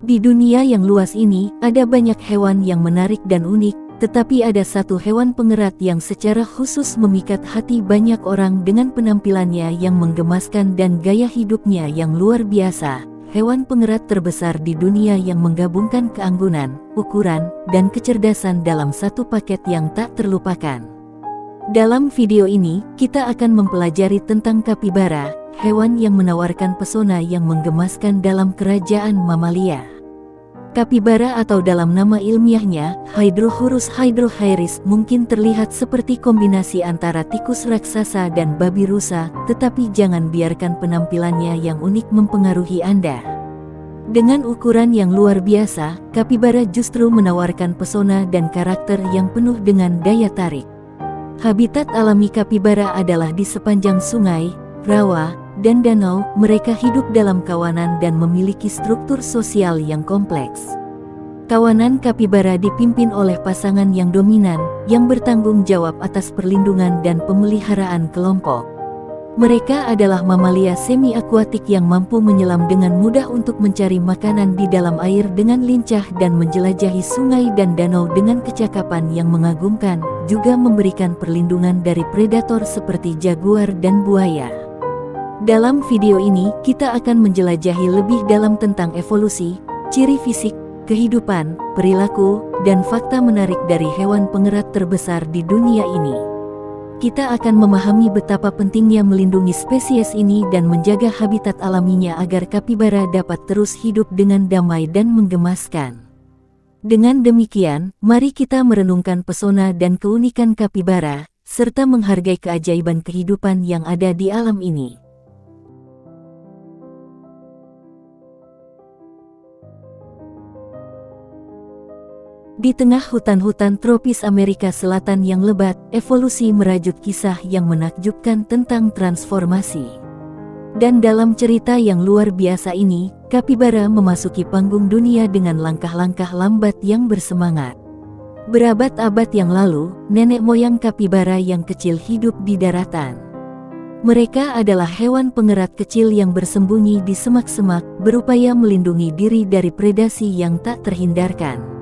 Di dunia yang luas ini, ada banyak hewan yang menarik dan unik, tetapi ada satu hewan pengerat yang secara khusus memikat hati banyak orang dengan penampilannya yang menggemaskan dan gaya hidupnya yang luar biasa. Hewan pengerat terbesar di dunia yang menggabungkan keanggunan, ukuran, dan kecerdasan dalam satu paket yang tak terlupakan. Dalam video ini, kita akan mempelajari tentang kapibara, hewan yang menawarkan pesona yang menggemaskan dalam kerajaan mamalia. Kapibara atau dalam nama ilmiahnya, Hydrohurus hydrohairis, mungkin terlihat seperti kombinasi antara tikus raksasa dan babi rusa, tetapi jangan biarkan penampilannya yang unik mempengaruhi Anda. Dengan ukuran yang luar biasa, kapibara justru menawarkan pesona dan karakter yang penuh dengan daya tarik. Habitat alami kapibara adalah di sepanjang sungai, rawa, dan danau. Mereka hidup dalam kawanan dan memiliki struktur sosial yang kompleks. Kawanan kapibara dipimpin oleh pasangan yang dominan, yang bertanggung jawab atas perlindungan dan pemeliharaan kelompok. Mereka adalah mamalia semi-akuatik yang mampu menyelam dengan mudah untuk mencari makanan di dalam air dengan lincah dan menjelajahi sungai dan danau dengan kecakapan yang mengagumkan, juga memberikan perlindungan dari predator seperti jaguar dan buaya. Dalam video ini, kita akan menjelajahi lebih dalam tentang evolusi, ciri fisik, kehidupan, perilaku, dan fakta menarik dari hewan pengerat terbesar di dunia ini. Kita akan memahami betapa pentingnya melindungi spesies ini dan menjaga habitat alaminya agar kapibara dapat terus hidup dengan damai dan menggemaskan. Dengan demikian, mari kita merenungkan pesona dan keunikan kapibara, serta menghargai keajaiban kehidupan yang ada di alam ini. Di tengah hutan-hutan tropis Amerika Selatan yang lebat, evolusi merajut kisah yang menakjubkan tentang transformasi. Dan dalam cerita yang luar biasa ini, kapibara memasuki panggung dunia dengan langkah-langkah lambat yang bersemangat. Berabad-abad yang lalu, nenek moyang kapibara yang kecil hidup di daratan. Mereka adalah hewan pengerat kecil yang bersembunyi di semak-semak, berupaya melindungi diri dari predasi yang tak terhindarkan.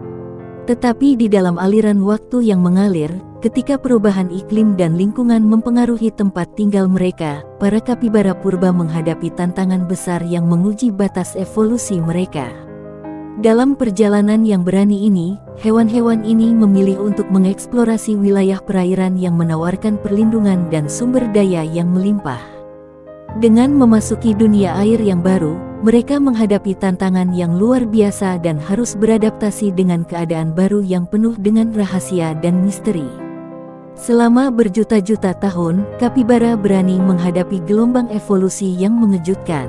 Tetapi di dalam aliran waktu yang mengalir, ketika perubahan iklim dan lingkungan mempengaruhi tempat tinggal mereka, para kapibara purba menghadapi tantangan besar yang menguji batas evolusi mereka. Dalam perjalanan yang berani ini, hewan-hewan ini memilih untuk mengeksplorasi wilayah perairan yang menawarkan perlindungan dan sumber daya yang melimpah. Dengan memasuki dunia air yang baru, mereka menghadapi tantangan yang luar biasa dan harus beradaptasi dengan keadaan baru yang penuh dengan rahasia dan misteri. Selama berjuta-juta tahun, kapibara berani menghadapi gelombang evolusi yang mengejutkan.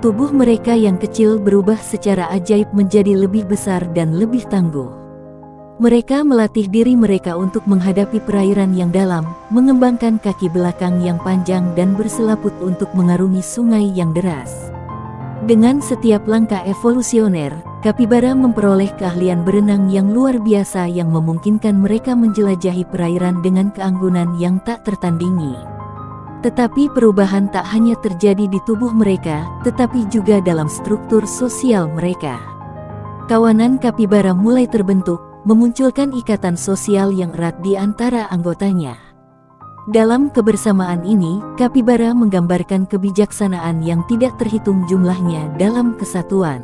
Tubuh mereka yang kecil berubah secara ajaib menjadi lebih besar dan lebih tangguh. Mereka melatih diri mereka untuk menghadapi perairan yang dalam, mengembangkan kaki belakang yang panjang dan berselaput untuk mengarungi sungai yang deras. Dengan setiap langkah evolusioner, kapibara memperoleh keahlian berenang yang luar biasa yang memungkinkan mereka menjelajahi perairan dengan keanggunan yang tak tertandingi. Tetapi perubahan tak hanya terjadi di tubuh mereka, tetapi juga dalam struktur sosial mereka. Kawanan kapibara mulai terbentuk, memunculkan ikatan sosial yang erat di antara anggotanya. Dalam kebersamaan ini, kapibara menggambarkan kebijaksanaan yang tidak terhitung jumlahnya dalam kesatuan.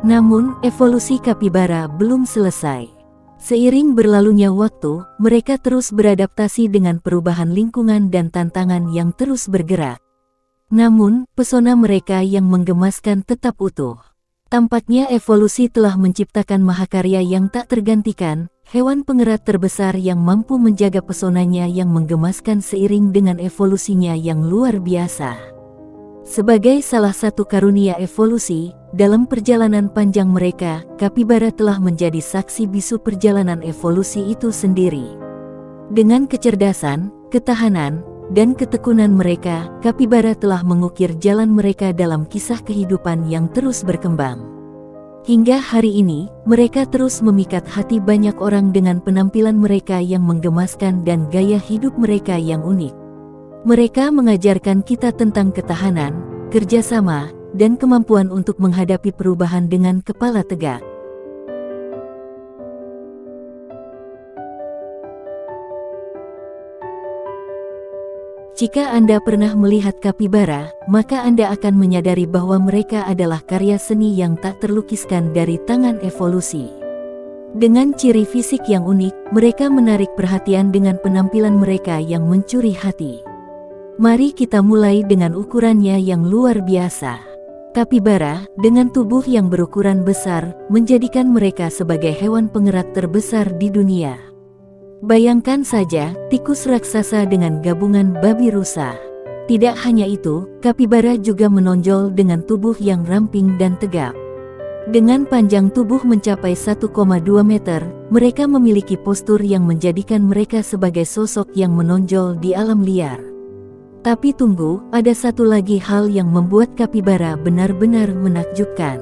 Namun, evolusi kapibara belum selesai. Seiring berlalunya waktu, mereka terus beradaptasi dengan perubahan lingkungan dan tantangan yang terus bergerak. Namun, pesona mereka yang menggemaskan tetap utuh. Tampaknya evolusi telah menciptakan mahakarya yang tak tergantikan, hewan pengerat terbesar yang mampu menjaga pesonanya yang menggemaskan seiring dengan evolusinya yang luar biasa. Sebagai salah satu karunia evolusi, dalam perjalanan panjang mereka, kapibara telah menjadi saksi bisu perjalanan evolusi itu sendiri. Dengan kecerdasan, ketahanan, dan ketekunan mereka, kapibara telah mengukir jalan mereka dalam kisah kehidupan yang terus berkembang. Hingga hari ini, mereka terus memikat hati banyak orang dengan penampilan mereka yang menggemaskan dan gaya hidup mereka yang unik. Mereka mengajarkan kita tentang ketahanan, kerjasama, dan kemampuan untuk menghadapi perubahan dengan kepala tegak. Jika Anda pernah melihat kapibara, maka Anda akan menyadari bahwa mereka adalah karya seni yang tak terlukiskan dari tangan evolusi. Dengan ciri fisik yang unik, mereka menarik perhatian dengan penampilan mereka yang mencuri hati. Mari kita mulai dengan ukurannya yang luar biasa. Kapibara, dengan tubuh yang berukuran besar, menjadikan mereka sebagai hewan pengerat terbesar di dunia. Bayangkan saja, tikus raksasa dengan gabungan babi rusa. Tidak hanya itu, kapibara juga menonjol dengan tubuh yang ramping dan tegap. Dengan panjang tubuh mencapai 1,2 meter, mereka memiliki postur yang menjadikan mereka sebagai sosok yang menonjol di alam liar. Tapi tunggu, ada satu lagi hal yang membuat kapibara benar-benar menakjubkan.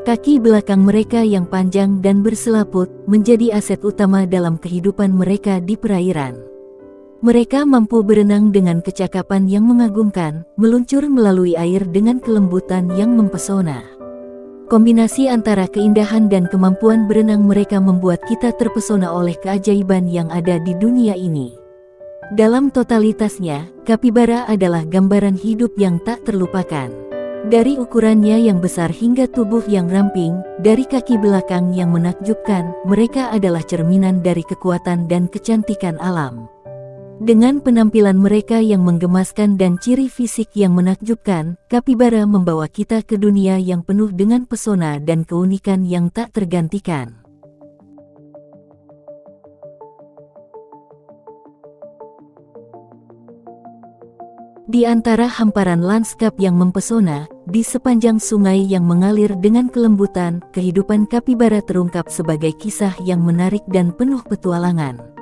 Kaki belakang mereka yang panjang dan berselaput menjadi aset utama dalam kehidupan mereka di perairan. Mereka mampu berenang dengan kecakapan yang mengagumkan, meluncur melalui air dengan kelembutan yang mempesona. Kombinasi antara keindahan dan kemampuan berenang mereka membuat kita terpesona oleh keajaiban yang ada di dunia ini. Dalam totalitasnya, kapibara adalah gambaran hidup yang tak terlupakan. Dari ukurannya yang besar hingga tubuh yang ramping, dari kaki belakang yang menakjubkan, mereka adalah cerminan dari kekuatan dan kecantikan alam. Dengan penampilan mereka yang menggemaskan dan ciri fisik yang menakjubkan, kapibara membawa kita ke dunia yang penuh dengan pesona dan keunikan yang tak tergantikan. Di antara hamparan lanskap yang mempesona, di sepanjang sungai yang mengalir dengan kelembutan, kehidupan kapibara terungkap sebagai kisah yang menarik dan penuh petualangan.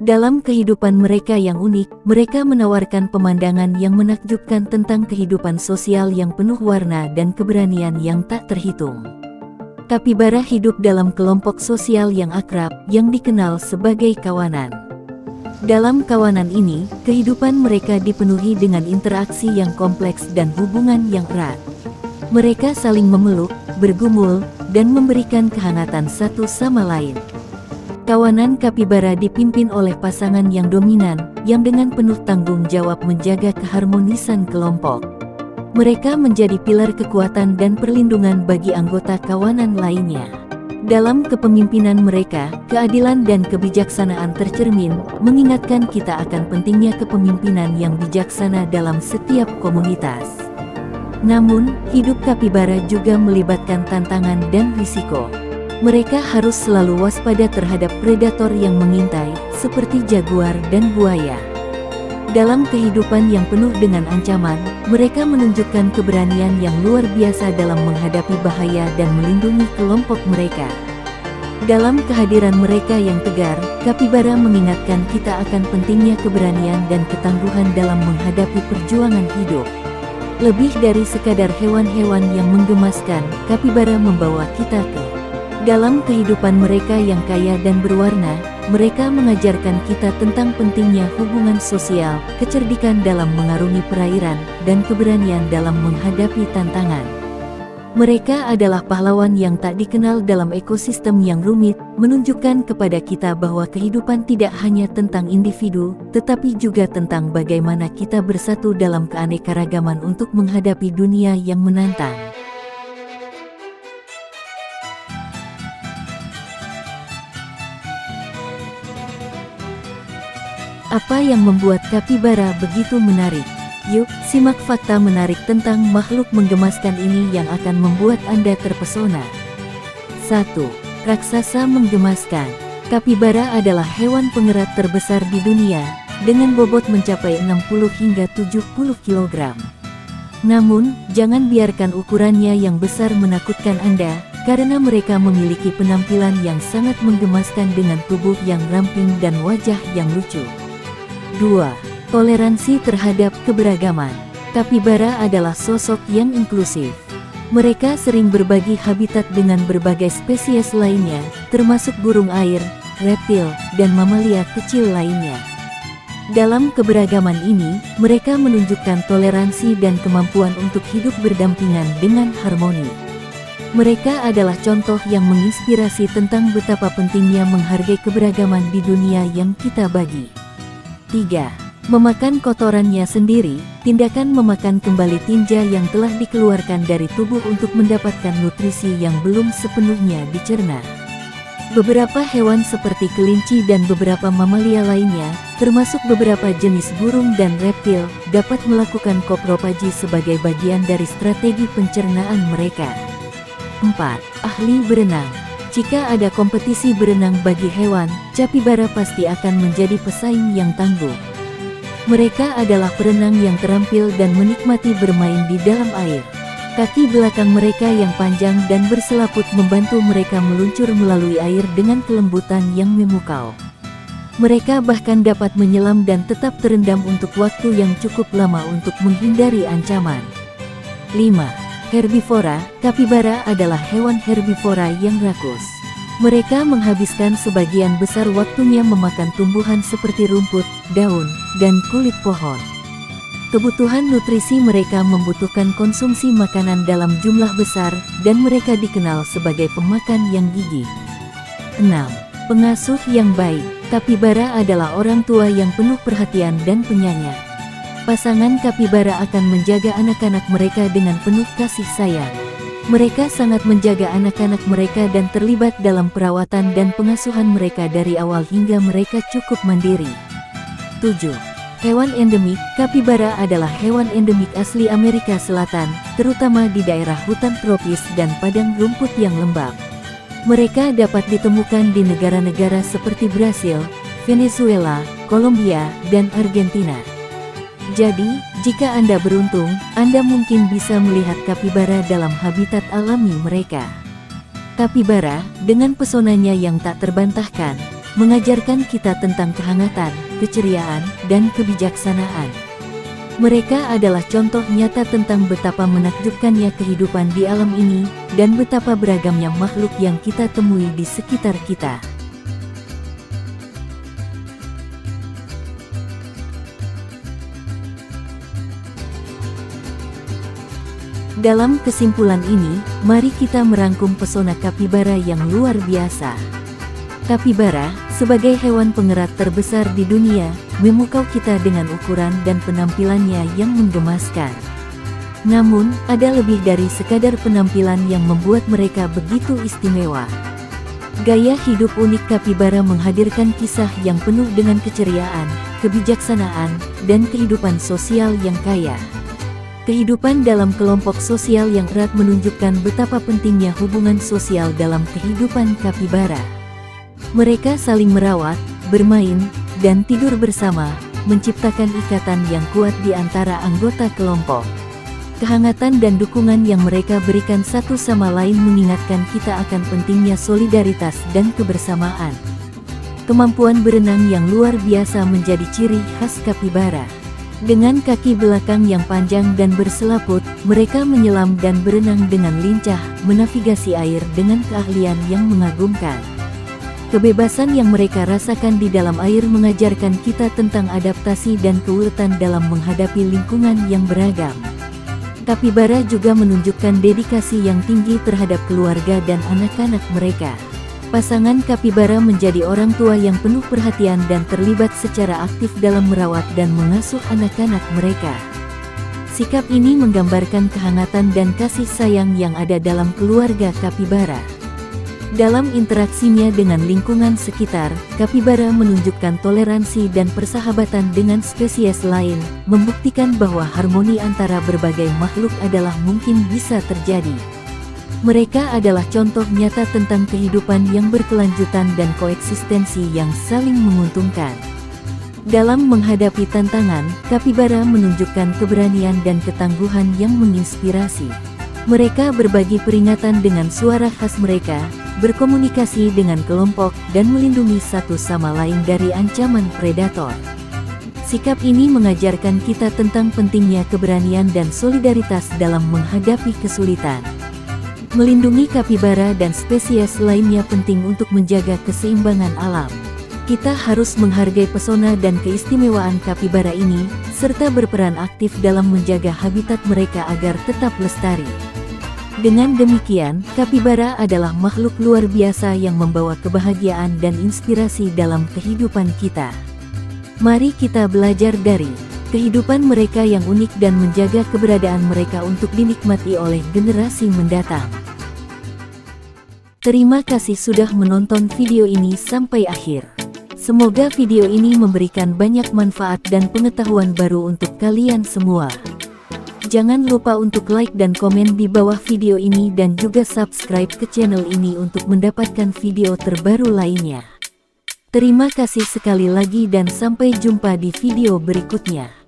Dalam kehidupan mereka yang unik, mereka menawarkan pemandangan yang menakjubkan tentang kehidupan sosial yang penuh warna dan keberanian yang tak terhitung. Kapibara hidup dalam kelompok sosial yang akrab, yang dikenal sebagai kawanan. Dalam kawanan ini, kehidupan mereka dipenuhi dengan interaksi yang kompleks dan hubungan yang erat. Mereka saling memeluk, bergumul, dan memberikan kehangatan satu sama lain. Kawanan kapibara dipimpin oleh pasangan yang dominan, yang dengan penuh tanggung jawab menjaga keharmonisan kelompok. Mereka menjadi pilar kekuatan dan perlindungan bagi anggota kawanan lainnya. Dalam kepemimpinan mereka, keadilan dan kebijaksanaan tercermin, mengingatkan kita akan pentingnya kepemimpinan yang bijaksana dalam setiap komunitas. Namun, hidup kapibara juga melibatkan tantangan dan risiko. Mereka harus selalu waspada terhadap predator yang mengintai, seperti jaguar dan buaya. Dalam kehidupan yang penuh dengan ancaman, mereka menunjukkan keberanian yang luar biasa dalam menghadapi bahaya dan melindungi kelompok mereka. Dalam kehadiran mereka yang tegar, kapibara mengingatkan kita akan pentingnya keberanian dan ketangguhan dalam menghadapi perjuangan hidup. Lebih dari sekadar hewan-hewan yang menggemaskan, kapibara membawa kita ke dalam kehidupan mereka yang kaya dan berwarna. Mereka mengajarkan kita tentang pentingnya hubungan sosial, kecerdikan dalam mengarungi perairan, dan keberanian dalam menghadapi tantangan. Mereka adalah pahlawan yang tak dikenal dalam ekosistem yang rumit, menunjukkan kepada kita bahwa kehidupan tidak hanya tentang individu, tetapi juga tentang bagaimana kita bersatu dalam keanekaragaman untuk menghadapi dunia yang menantang. Apa yang membuat kapibara begitu menarik? Yuk, simak fakta menarik tentang makhluk menggemaskan ini yang akan membuat Anda terpesona. 1. Raksasa menggemaskan. Kapibara adalah hewan pengerat terbesar di dunia, dengan bobot mencapai 60 hingga 70 kg. Namun, jangan biarkan ukurannya yang besar menakutkan Anda, karena mereka memiliki penampilan yang sangat menggemaskan dengan tubuh yang ramping dan wajah yang lucu. 2. Toleransi terhadap keberagaman. Kapibara adalah sosok yang inklusif. Mereka sering berbagi habitat dengan berbagai spesies lainnya, termasuk burung air, reptil, dan mamalia kecil lainnya. Dalam keberagaman ini, mereka menunjukkan toleransi dan kemampuan untuk hidup berdampingan dengan harmoni. Mereka adalah contoh yang menginspirasi tentang betapa pentingnya menghargai keberagaman di dunia yang kita bagi. 3. Memakan kotorannya sendiri. Tindakan memakan kembali tinja yang telah dikeluarkan dari tubuh untuk mendapatkan nutrisi yang belum sepenuhnya dicerna. Beberapa hewan seperti kelinci dan beberapa mamalia lainnya, termasuk beberapa jenis burung dan reptil, dapat melakukan koprofaji sebagai bagian dari strategi pencernaan mereka. 4. Ahli berenang. Jika ada kompetisi berenang bagi hewan, capibara pasti akan menjadi pesaing yang tangguh. Mereka adalah perenang yang terampil dan menikmati bermain di dalam air. Kaki belakang mereka yang panjang dan berselaput membantu mereka meluncur melalui air dengan kelembutan yang memukau. Mereka bahkan dapat menyelam dan tetap terendam untuk waktu yang cukup lama untuk menghindari ancaman. 5. Herbivora. Kapibara adalah hewan herbivora yang rakus. Mereka menghabiskan sebagian besar waktunya memakan tumbuhan seperti rumput, daun, dan kulit pohon. Kebutuhan nutrisi mereka membutuhkan konsumsi makanan dalam jumlah besar, dan mereka dikenal sebagai pemakan yang gigih. 6. Pengasuh yang baik. Kapibara adalah orang tua yang penuh perhatian dan penyayang. Pasangan kapibara akan menjaga anak-anak mereka dengan penuh kasih sayang. Mereka sangat menjaga anak-anak mereka dan terlibat dalam perawatan dan pengasuhan mereka dari awal hingga mereka cukup mandiri. 7. Hewan endemik. Kapibara adalah hewan endemik asli Amerika Selatan, terutama di daerah hutan tropis dan padang rumput yang lembab. Mereka dapat ditemukan di negara-negara seperti Brasil, Venezuela, Kolombia, dan Argentina. Jadi, jika Anda beruntung, Anda mungkin bisa melihat kapibara dalam habitat alami mereka. Kapibara, dengan pesonanya yang tak terbantahkan, mengajarkan kita tentang kehangatan, keceriaan, dan kebijaksanaan. Mereka adalah contoh nyata tentang betapa menakjubkannya kehidupan di alam ini, dan betapa beragamnya makhluk yang kita temui di sekitar kita. Dalam kesimpulan ini, mari kita merangkum pesona kapibara yang luar biasa. Kapibara, sebagai hewan pengerat terbesar di dunia, memukau kita dengan ukuran dan penampilannya yang menggemaskan. Namun, ada lebih dari sekadar penampilan yang membuat mereka begitu istimewa. Gaya hidup unik kapibara menghadirkan kisah yang penuh dengan keceriaan, kebijaksanaan, dan kehidupan sosial yang kaya. Kehidupan dalam kelompok sosial yang erat menunjukkan betapa pentingnya hubungan sosial dalam kehidupan kapibara. Mereka saling merawat, bermain, dan tidur bersama, menciptakan ikatan yang kuat di antara anggota kelompok. Kehangatan dan dukungan yang mereka berikan satu sama lain mengingatkan kita akan pentingnya solidaritas dan kebersamaan. Kemampuan berenang yang luar biasa menjadi ciri khas kapibara. Dengan kaki belakang yang panjang dan berselaput, mereka menyelam dan berenang dengan lincah, menavigasi air dengan keahlian yang mengagumkan. Kebebasan yang mereka rasakan di dalam air mengajarkan kita tentang adaptasi dan keuletan dalam menghadapi lingkungan yang beragam. Kapibara juga menunjukkan dedikasi yang tinggi terhadap keluarga dan anak-anak mereka. Pasangan kapibara menjadi orang tua yang penuh perhatian dan terlibat secara aktif dalam merawat dan mengasuh anak-anak mereka. Sikap ini menggambarkan kehangatan dan kasih sayang yang ada dalam keluarga kapibara. Dalam interaksinya dengan lingkungan sekitar, kapibara menunjukkan toleransi dan persahabatan dengan spesies lain, membuktikan bahwa harmoni antara berbagai makhluk adalah mungkin bisa terjadi. Mereka adalah contoh nyata tentang kehidupan yang berkelanjutan dan koeksistensi yang saling menguntungkan. Dalam menghadapi tantangan, kapibara menunjukkan keberanian dan ketangguhan yang menginspirasi. Mereka berbagi peringatan dengan suara khas mereka, berkomunikasi dengan kelompok, dan melindungi satu sama lain dari ancaman predator. Sikap ini mengajarkan kita tentang pentingnya keberanian dan solidaritas dalam menghadapi kesulitan. Melindungi kapibara dan spesies lainnya penting untuk menjaga keseimbangan alam. Kita harus menghargai pesona dan keistimewaan kapibara ini, serta berperan aktif dalam menjaga habitat mereka agar tetap lestari. Dengan demikian, kapibara adalah makhluk luar biasa yang membawa kebahagiaan dan inspirasi dalam kehidupan kita. Mari kita belajar dari kehidupan mereka yang unik dan menjaga keberadaan mereka untuk dinikmati oleh generasi mendatang. Terima kasih sudah menonton video ini sampai akhir. Semoga video ini memberikan banyak manfaat dan pengetahuan baru untuk kalian semua. Jangan lupa untuk like dan komen di bawah video ini dan juga subscribe ke channel ini untuk mendapatkan video terbaru lainnya. Terima kasih sekali lagi dan sampai jumpa di video berikutnya.